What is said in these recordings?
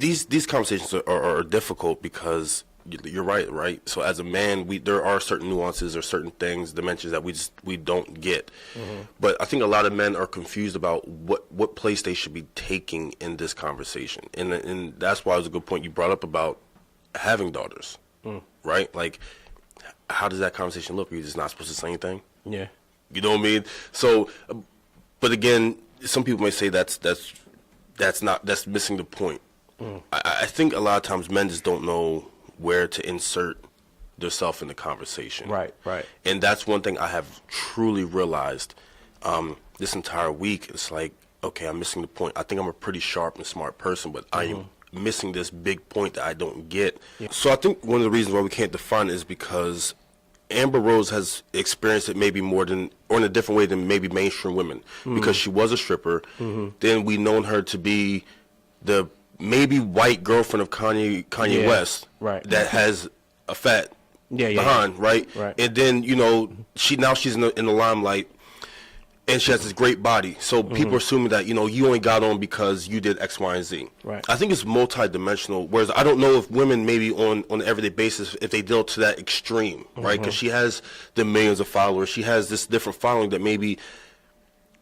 these conversations are difficult because you're right. So as a man, there are certain nuances or certain things, dimensions that we don't get. But I think a lot of men are confused about what place they should be taking in this conversation, and that's why it was a good point you brought up about having daughters, right? Like, how does that conversation look? Are you just not supposed to say anything? Yeah, you know what I mean. So, but again, some people may say that's missing the point. I think a lot of times men just don't know where to insert themselves in the conversation. Right. And that's one thing I have truly realized this entire week. It's like, okay, I'm missing the point. I think I'm a pretty sharp and smart person, but I am missing this big point that I don't get. Yeah. So I think one of the reasons why we can't define it is because Amber Rose has experienced it maybe more than, or in a different way than maybe mainstream women, because she was a stripper. Then we known her to be the maybe white girlfriend of Kanye West, right, that has a fat behind, right? And then she's in the limelight, and she has this great body. So people are assuming that you only got on because you did X, Y, and Z. Right. I think it's multidimensional. Whereas I don't know if women maybe on an everyday basis if they deal to that extreme, right? Because she has the millions of followers, she has this different following that maybe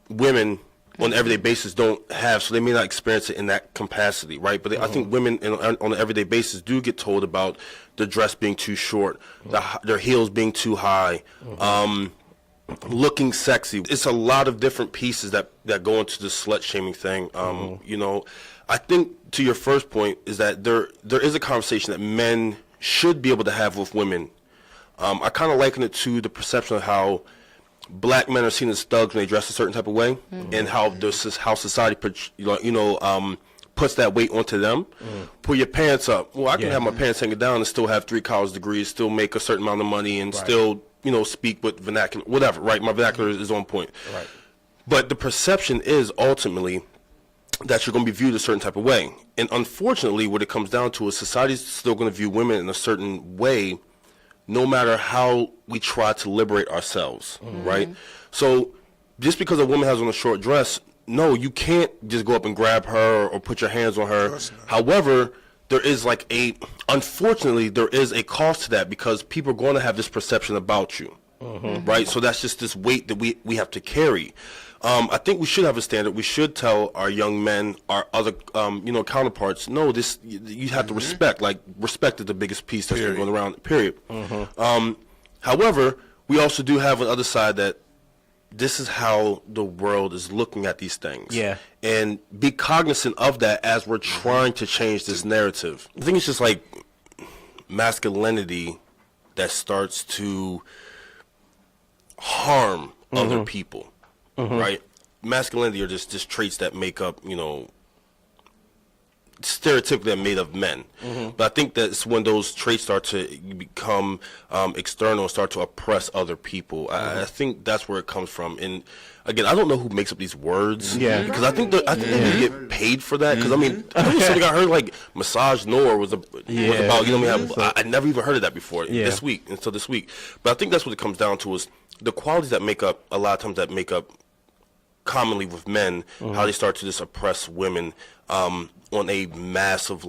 women on an everyday basis don't have, so they may not experience it in that capacity, right? But I think women on an everyday basis do get told about the dress being too short, their heels being too high, looking sexy. It's a lot of different pieces that go into the slut shaming thing. I think to your first point is that there is a conversation that men should be able to have with women. I kind of liken it to the perception of how black men are seen as thugs when they dress a certain type of way, and how society puts that weight onto them. Pull your pants up. Well, I can have my pants hanging down and still have 3 college degrees, still make a certain amount of money, and still speak with vernacular, whatever. Right, my vernacular is on point. Right. But the perception is ultimately that you're going to be viewed a certain type of way, and unfortunately, what it comes down to is society's still going to view women in a certain way, no matter how we try to liberate ourselves, right? So just because a woman has on a short dress, no, you can't just go up and grab her or put your hands on her. However, there is unfortunately, there is a cost to that, because people are going to have this perception about you, right? So that's just this weight that we have to carry. I think we should have a standard. We should tell our young men, our other, counterparts, no, you have to respect. Like, respect is the biggest piece that's been going around, period. However, we also do have an other side that this is how the world is looking at these things. Yeah. And be cognizant of that as we're trying to change this narrative. I think it's just like masculinity that starts to harm other people. Right? Masculinity are just traits that make up, stereotypically that made of men. But I think that's when those traits start to become external and start to oppress other people. I think that's where it comes from. And again, I don't know who makes up these words. Yeah. Because I think they get paid for that. Because I think something I heard like massage noir was about. I never even heard of that before. This week. But I think that's what it comes down to, is the qualities that make up, a lot of times that make up commonly with men, how they start to just oppress women on a massive,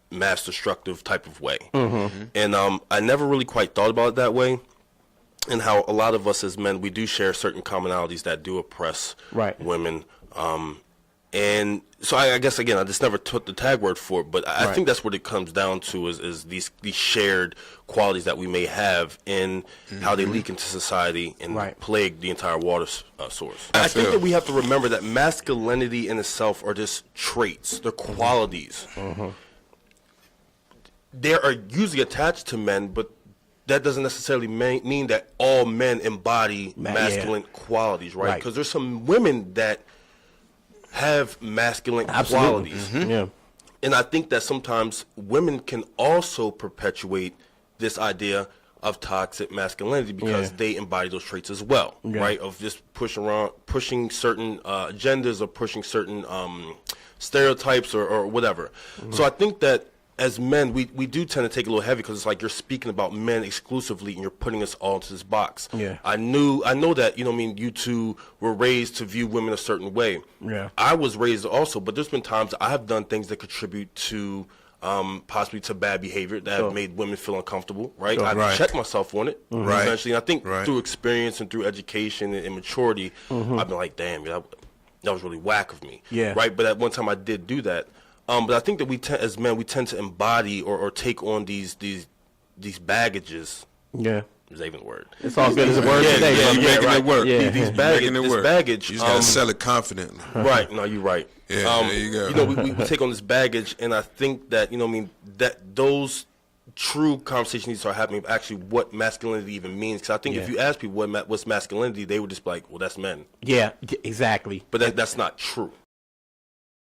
mass destructive type of way. And I never really quite thought about it that way, and how a lot of us as men, we do share certain commonalities that do oppress women. And so I guess, again, I just never took the tag word for it, but I think that's what it comes down to, is these shared qualities that we may have, and how they leak into society and plague the entire water source. I think that we have to remember that masculinity in itself are just traits, they're qualities. They are usually attached to men, but that doesn't necessarily mean that all men embody masculine qualities, right? Because there's some women that have masculine qualities. And I think that sometimes women can also perpetuate this idea of toxic masculinity, because they embody those traits as well, right? Of just pushing certain agendas, or pushing certain stereotypes or whatever. So I think that as men, we do tend to take it a little heavy because it's like you're speaking about men exclusively and you're putting us all into this box. Yeah. I know that, you two were raised to view women a certain way. Yeah. I was raised also, but there's been times I have done things that contribute to possibly to bad behavior that have made women feel uncomfortable, right? I've checked myself on it, essentially. And I think through experience and through education and maturity, I've been like, damn, that was really whack of me, right? But at one time I did do that. But I think that as men, we tend to embody or take on these baggages. Yeah. Is that even a word? It's all good as a word today. Yeah, you're making it work. Yeah. These baggage. You just got to sell it confidently. Right. No, you're right. Yeah, there you go. We take on this baggage, and I think that, that those true conversations need to start happening of actually what masculinity even means. Because I think if you ask people what's masculinity, they would just be like, well, that's men. Yeah, exactly. But that's not true.